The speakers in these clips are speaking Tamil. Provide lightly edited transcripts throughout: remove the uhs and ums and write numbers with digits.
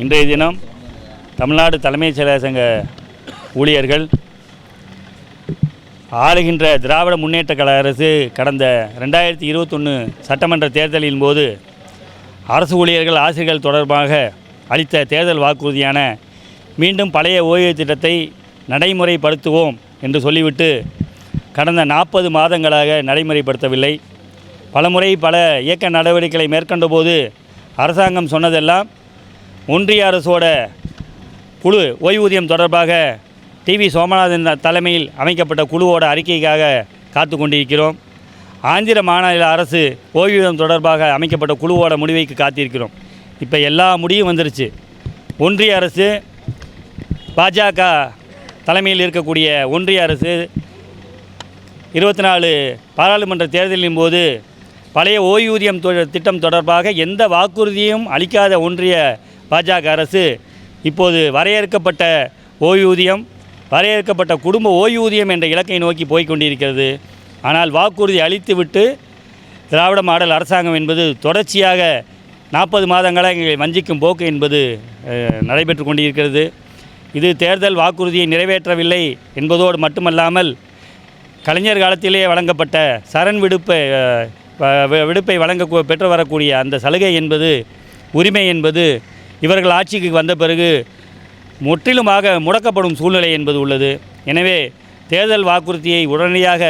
இன்றைய தினம் தமிழ்நாடு தலைமைச் செயலக சங்க ஊழியர்கள் ஆளுகின்ற திராவிட முன்னேற்ற கழக அரசு கடந்த 2021 சட்டமன்ற தேர்தலின் போது அரசு ஊழியர்கள் ஆசிரியர்கள் தொடர்பாக அளித்த தேர்தல் வாக்குறுதியான மீண்டும் பழைய ஓய்வு திட்டத்தை நடைமுறைப்படுத்துவோம் என்று சொல்லிவிட்டு கடந்த 40 மாதங்களாக நடைமுறைப்படுத்தவில்லை. பலமுறை பல இயக்க நடவடிக்கைகளை மேற்கொண்ட போது அரசாங்கம் சொன்னதெல்லாம் ஒன்றிய அரசோட குழு ஓய்வூதியம் தொடர்பாக டிவி சோமநாதன் தலைமையில் அமைக்கப்பட்ட குழுவோட அறிக்கைக்காக காத்து கொண்டிருக்கிறோம். ஆந்திர மாநில அரசு ஓய்வூதியம் தொடர்பாக அமைக்கப்பட்ட குழுவோட முடிவைக்கு காத்திருக்கிறோம். இப்போ எல்லா முடிவும் வந்துருச்சு. ஒன்றிய அரசு பாஜக தலைமையில் இருக்கக்கூடிய ஒன்றிய அரசு 24 பாராளுமன்ற தேர்தலின் போது பழைய ஓய்வூதியம் திட்டம் தொடர்பாக எந்த வாக்குறுதியும் அளிக்காத ஒன்றிய பாஜக அரசு இப்போது வரையறுக்கப்பட்ட ஓய்வூதியம், வரையறுக்கப்பட்ட குடும்ப ஓய்வூதியம் என்ற இலக்கை நோக்கி போய்கொண்டிருக்கிறது. ஆனால் வாக்குறுதி அளித்துவிட்டு திராவிட மாடல் அரசாங்கம் என்பது தொடர்ச்சியாக 40 மாதங்களாக வஞ்சிக்கும் போக்கு என்பது நடைபெற்று கொண்டிருக்கிறது. இது தேர்தல் வாக்குறுதியை நிறைவேற்றவில்லை என்பதோடு மட்டுமல்லாமல் கலைஞர் காலத்திலே வழங்கப்பட்ட சரண் விடுப்பை வழங்க பெற்று வரக்கூடிய அந்த சலுகை என்பது, உரிமை என்பது இவர்கள் ஆட்சிக்கு வந்த பிறகு முற்றிலுமாக முடக்கப்படும் சூழ்நிலை என்பது உள்ளது. எனவே தேர்தல் வாக்குறுதியை உடனடியாக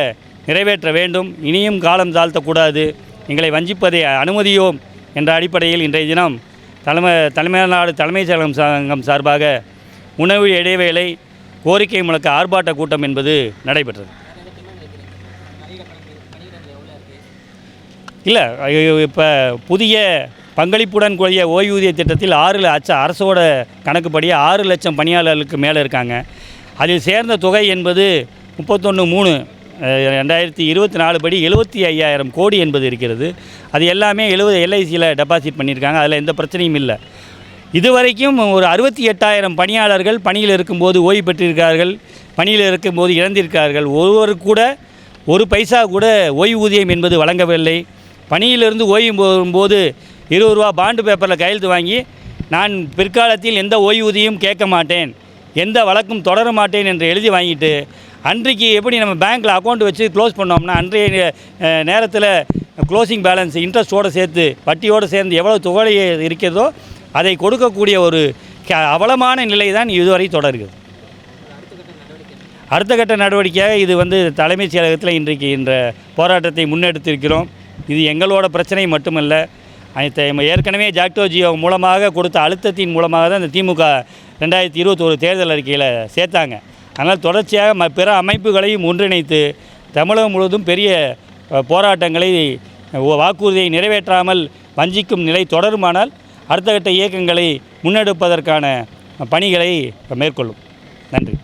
நிறைவேற்ற வேண்டும். இனியும் காலம் தாழ்த்தக்கூடாது. எங்களை வஞ்சிப்பதை அனுமதியோம் என்ற அடிப்படையில் இன்றைய தினம் தமிழ்நாடு தலைமைச் சங்கம் சார்பாக உணவு இடைவேளை கோரிக்கை முழக்க ஆர்ப்பாட்ட கூட்டம் என்பது நடைபெற்றது. இல்லை, இப்போ புதிய பங்களிப்புடன் கூடிய ஓய்வூதிய திட்டத்தில் 6 லட்சம் அரசோட கணக்குப்படி 6 லட்சம் பணியாளர்களுக்கு மேலே இருக்காங்க. அதில் சேர்ந்த தொகை என்பது 31/3/2024 படி 75,000 கோடி என்பது இருக்கிறது. அது எல்லாமே LICயில் டெபாசிட் பண்ணியிருக்காங்க. அதில் எந்த பிரச்சனையும் இல்லை. இதுவரைக்கும் ஒரு 68,000 பணியாளர்கள் பணியில் இருக்கும்போது ஓய்வு பெற்றிருக்கார்கள், பணியில் இருக்கும்போது இழந்திருக்கார்கள். ஒருவர் கூட ஒரு பைசா கூட ஓய்வூதியம் என்பது வழங்கவில்லை. பணியிலிருந்து ஓய்வு போகும்போது 20 ரூபா பாண்டு பேப்பரில் கையெழுத்து வாங்கி நான் பிற்காலத்தில் எந்த ஓய்வூதியம் கேட்க மாட்டேன், எந்த வழக்கும் தொடர மாட்டேன் என்று எழுதி வாங்கிட்டு அன்றைக்கு எப்படி நம்ம பேங்க்கில் அக்கௌண்ட் வச்சு க்ளோஸ் பண்ணோம்னா அன்றைய நேரத்தில் க்ளோசிங் பேலன்ஸ் இன்ட்ரெஸ்ட்டோடு சேர்த்து வட்டியோடு சேர்ந்து எவ்வளோ தொகை இருக்கிறதோ அதை கொடுக்கக்கூடிய ஒரு அவலமான நிலை தான் இதுவரை தொடர்கிறது. அடுத்த கட்ட நடவடிக்கையாக இது தலைமைச் செயலகத்தில் இன்றைக்கு இந்த போராட்டத்தை முன்னெடுத்திருக்கிறோம். இது எங்களோட பிரச்சனை மட்டுமல்ல, ஏற்கனவே ஜாக்டோஜியோ மூலமாக கொடுத்த அழுத்தத்தின் மூலமாக தான் இந்த திமுக 2021 தேர்தல் அறிக்கையில் சேர்த்தாங்க. அதனால் தொடர்ச்சியாக பிற அமைப்புகளையும் ஒன்றிணைத்து தமிழகம் முழுவதும் பெரிய போராட்டங்களை, வாக்குறுதியை நிறைவேற்றாமல் வஞ்சிக்கும் நிலை தொடருமானால் அடுத்த கட்ட இயக்கங்களை முன்னெடுப்பதற்கான பணிகளை மேற்கொள்ளும். நன்றி.